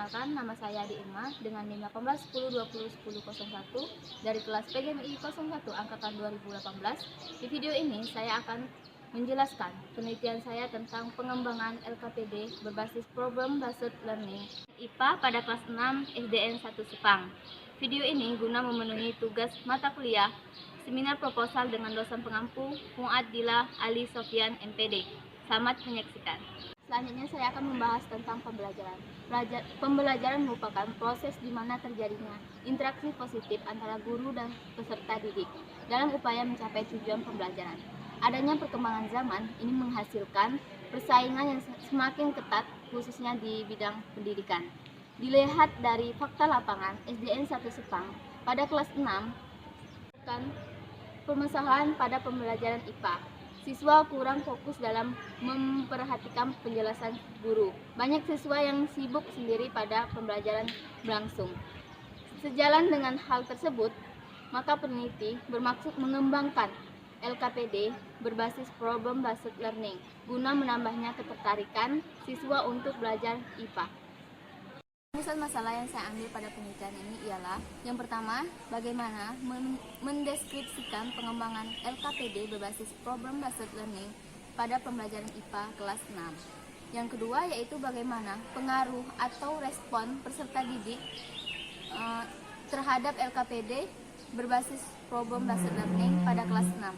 Perkenalkan, nama saya Adi Irma dengan NIM 1810201001 dari kelas PGMI 01 Angkatan 2018. Di video ini saya akan menjelaskan penelitian saya tentang pengembangan LKPD berbasis Problem Based Learning IPA pada kelas 6 SDN 1 Sepang. Video ini guna memenuhi tugas mata kuliah seminar proposal dengan dosen pengampu Fuad Dila Ali Sofian MPD. Selamat menyaksikan. Selanjutnya saya akan membahas tentang pembelajaran. Pembelajaran merupakan proses di mana terjadinya interaksi positif antara guru dan peserta didik dalam upaya mencapai tujuan pembelajaran. Adanya perkembangan zaman ini menghasilkan persaingan yang semakin ketat khususnya di bidang pendidikan. Dilihat dari fakta lapangan, SDN 1 Sepang pada kelas 6 kan permasalahan pada pembelajaran IPA. Siswa kurang fokus dalam memperhatikan penjelasan guru. Banyak siswa yang sibuk sendiri pada pembelajaran berlangsung. Sejalan dengan hal tersebut, maka peneliti bermaksud mengembangkan LKPD berbasis Problem Based Learning guna menambahnya ketertarikan siswa untuk belajar IPA. Pusat masalah yang saya ambil pada penelitian ini ialah yang pertama, bagaimana mendeskripsikan pengembangan LKPD berbasis Problem Based Learning pada pembelajaran IPA kelas 6. Yang kedua yaitu bagaimana pengaruh atau respon peserta didik terhadap LKPD berbasis Problem Based Learning pada kelas 6.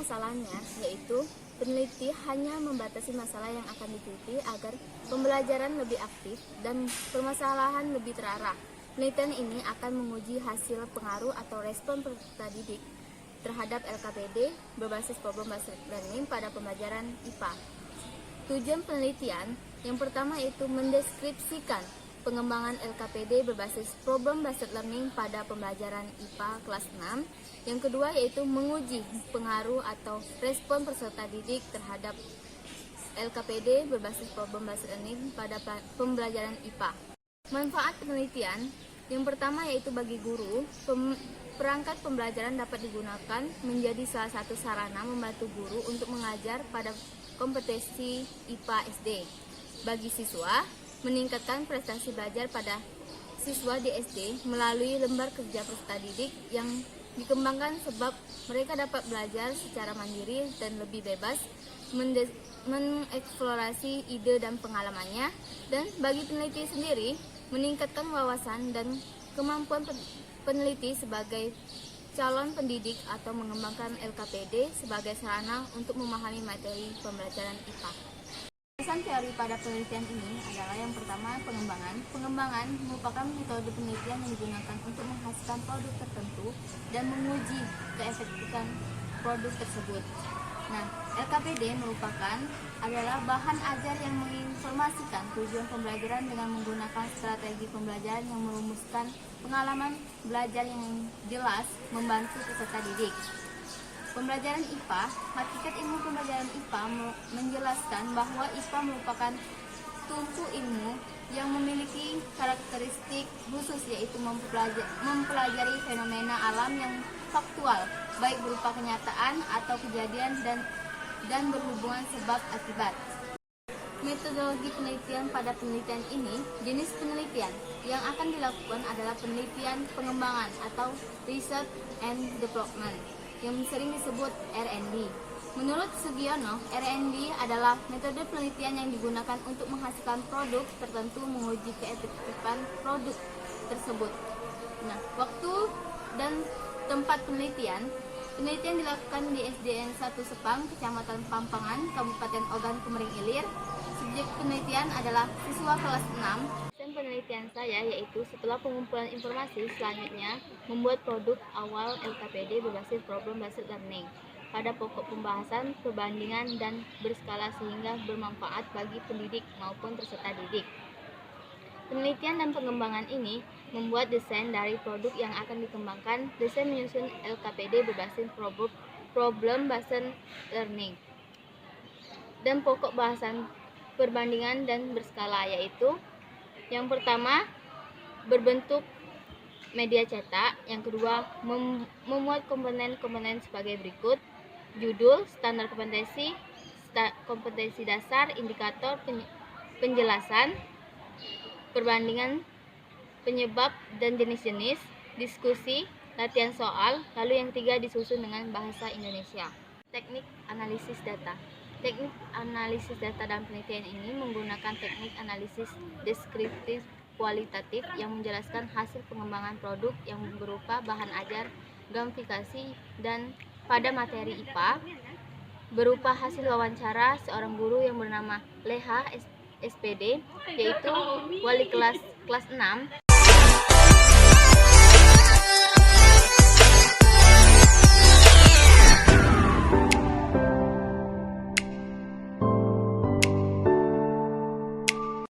Masalahnya yaitu peneliti hanya membatasi masalah yang akan diteliti agar pembelajaran lebih aktif dan permasalahan lebih terarah. Penelitian ini akan menguji hasil pengaruh atau respon peserta didik terhadap LKPD berbasis Problem Based Learning pada pembelajaran IPA. Tujuan penelitian yang pertama yaitu mendeskripsikan pengembangan LKPD berbasis Problem Based Learning pada pembelajaran IPA kelas 6. Yang kedua yaitu menguji pengaruh atau respon peserta didik terhadap LKPD berbasis Problem Based Learning pada pembelajaran IPA. Manfaat penelitian yang pertama yaitu bagi guru, perangkat pembelajaran dapat digunakan menjadi salah satu sarana membantu guru untuk mengajar pada kompetensi IPA SD. Bagi siswa, meningkatkan prestasi belajar pada siswa di SD melalui lembar kerja peserta didik yang dikembangkan sebab mereka dapat belajar secara mandiri dan lebih bebas mengeksplorasi ide dan pengalamannya. Dan bagi peneliti sendiri, meningkatkan wawasan dan kemampuan peneliti sebagai calon pendidik atau mengembangkan LKPD sebagai sarana untuk memahami materi pembelajaran IPA. Alasan teori pada penelitian ini adalah yang pertama pengembangan. Pengembangan merupakan metode penelitian yang digunakan untuk menghasilkan produk tertentu dan menguji keefektifan produk tersebut. Nah, LKPD merupakan adalah bahan ajar yang menginformasikan tujuan pembelajaran dengan menggunakan strategi pembelajaran yang merumuskan pengalaman belajar yang jelas membantu peserta didik. Pembelajaran IPA, hakikat ilmu pembelajaran IPA menjelaskan bahwa IPA merupakan tumpu ilmu yang memiliki karakteristik khusus yaitu mempelajari fenomena alam yang faktual, baik berupa kenyataan atau kejadian dan berhubungan sebab akibat. Metodologi penelitian pada penelitian ini, jenis penelitian yang akan dilakukan adalah penelitian pengembangan atau Research and Development, yang sering disebut R&D. Menurut Sugiono, R&D adalah metode penelitian yang digunakan untuk menghasilkan produk tertentu menguji keefektifan produk tersebut. Nah, waktu dan tempat penelitian dilakukan di SDN 1 Sepang, Kecamatan Pampangan, Kabupaten Ogan Komering Ilir. Subjek penelitian adalah siswa kelas 6. Penelitian saya yaitu setelah pengumpulan informasi selanjutnya membuat produk awal LKPD berbasis Problem Based Learning pada pokok pembahasan, perbandingan dan berskala sehingga bermanfaat bagi pendidik maupun peserta didik. Penelitian dan pengembangan ini membuat desain dari produk yang akan dikembangkan. Desain menyusun LKPD berbasis Problem Based Learning dan pokok bahasan perbandingan dan berskala yaitu yang pertama, berbentuk media cetak. Yang kedua, memuat komponen-komponen sebagai berikut: judul, standar kompetensi dasar, indikator penjelasan, perbandingan penyebab dan jenis-jenis, diskusi, latihan soal, lalu yang ketiga disusun dengan bahasa Indonesia. Teknik analisis data. Teknik analisis data dalam penelitian ini menggunakan teknik analisis deskriptif kualitatif yang menjelaskan hasil pengembangan produk yang berupa bahan ajar, gamifikasi, dan pada materi IPA berupa hasil wawancara seorang guru yang bernama Leha SPD, yaitu wali kelas 6